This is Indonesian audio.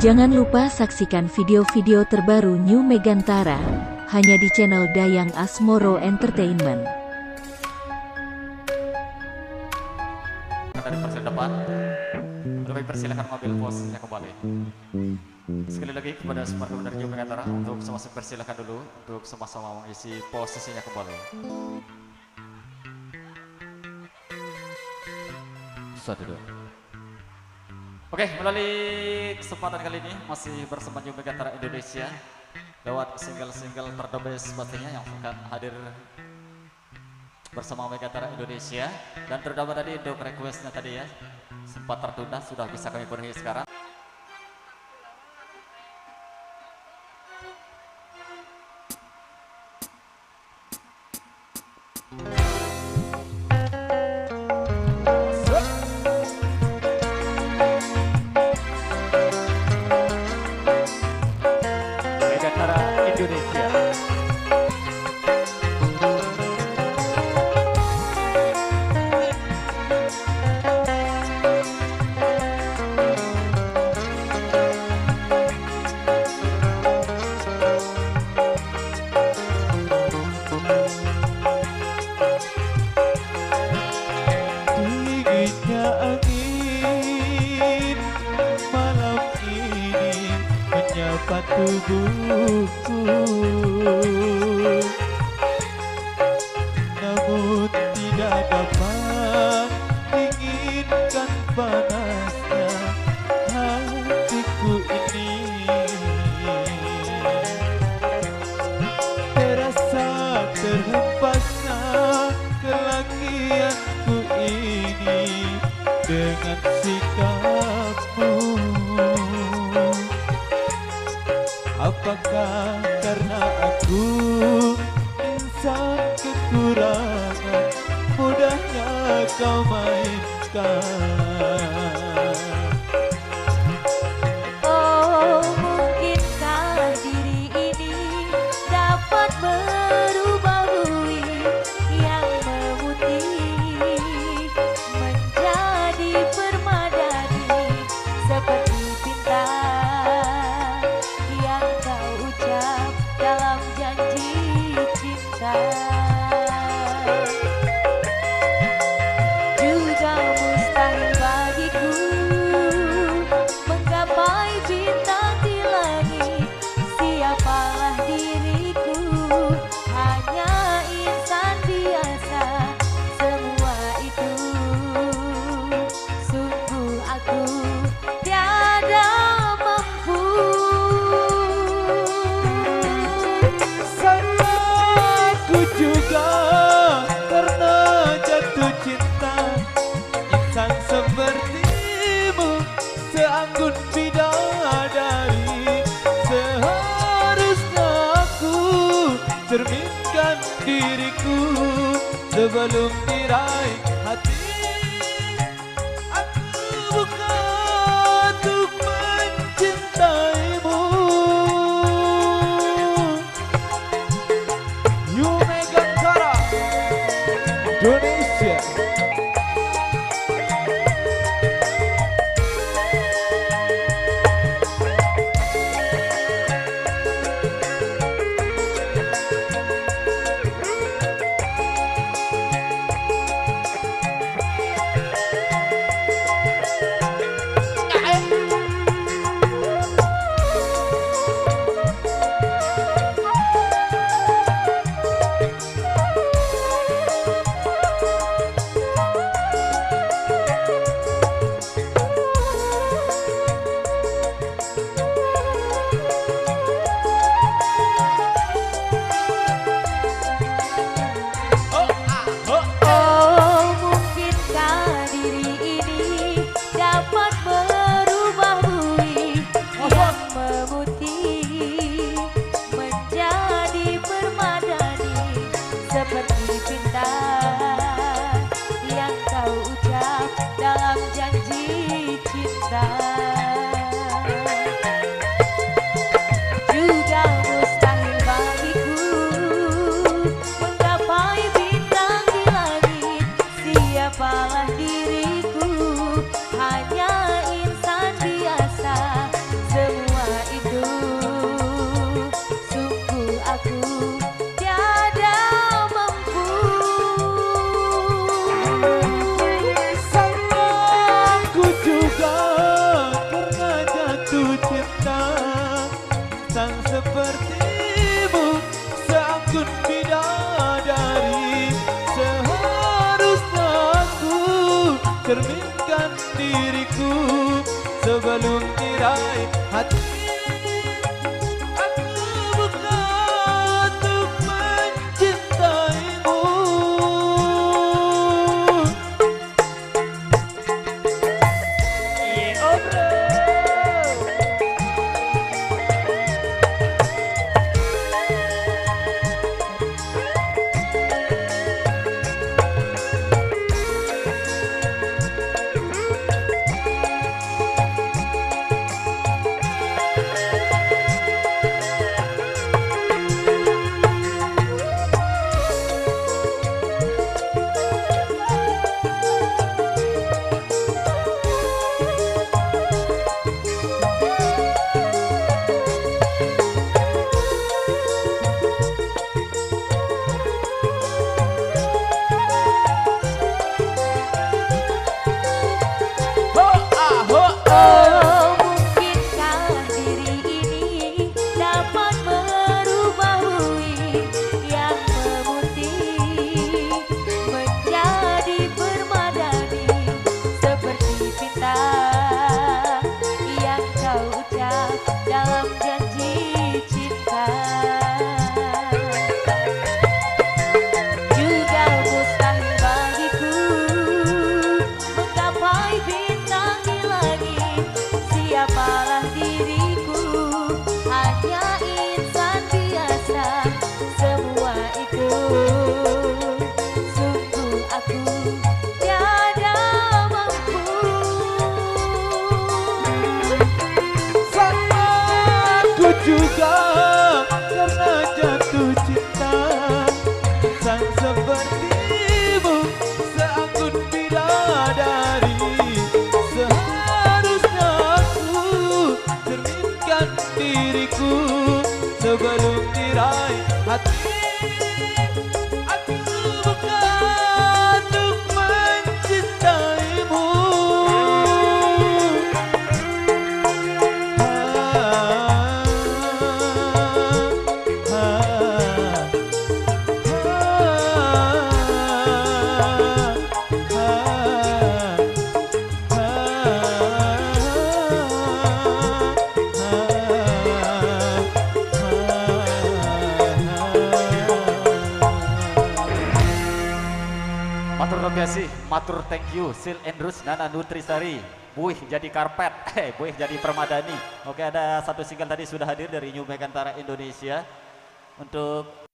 Jangan lupa saksikan video-video terbaru New Megantara, hanya di channel Dayang Asmoro Entertainment. Dari persen depan, lebih persilakan mobil posisinya kembali. Sekali lagi kepada semua dari New Megantara untuk sama-sama persilakan dulu untuk sama-sama mengisi posisinya kembali. Sudah dulu. Oke, melalui kesempatan kali ini masih bersama New Megantara Indonesia lewat single-single terdebes pastinya yang akan hadir bersama Megantara Indonesia. Dan terutama tadi untuk requestnya tadi ya sempat tertunda, sudah bisa kami penuhi sekarang. Tubuhku, namun tidak dapat dinginkan panasnya hatiku ini. Terasa terhempasnya kelakianku ini dengan sikapmu. Apakah karena aku insan kekurangan, mudahnya kau mainkan? Oh, mungkinkah diri ini dapat merubah bui yang memutih menjadi permadani seperti bintang dalam janji cinta. Juga mustahil bagiku menggapai bintang di langit. Siapalah diriku, hanya insan biasa. Semua itu sungguh aku tiada mampu. Juga karena jatuh cinta insan sepertimu, seanggun bidadari. Seharusnya aku cerminkan diriku sebelum diraih hati. Aku bukan untuk mencintaimu. Indonesia. Juga mustahil bagiku menggapai bintang di langit. Siapalah diriku, hanya insan biasa. sebelum tirai hati. Aku buka untuk mencintaimu. Oh, mungkinkah diri ini dapat merubah bui yang memutih menjadi permadani seperti bintang yang kau ucap dalam janji cinta. Juga mustahil bagiku menggapai bintang di langit. Siapalah diriku, hanya insan biasa. Semua itu sungguh aku tiada mampu. Sama aku juga karena jatuh cinta. Insan sepertimu seanggun bidadari. Seharusnya aku cerminkan diriku sebelum tirai hati. Aku buka untuk mencintaimu. Matur terima matur thank you, Sil Endrus, Nana Nutrisari, Buih jadi karpet, Buih jadi permadani. Oke, ada satu single tadi sudah hadir dari New Megantara Indonesia untuk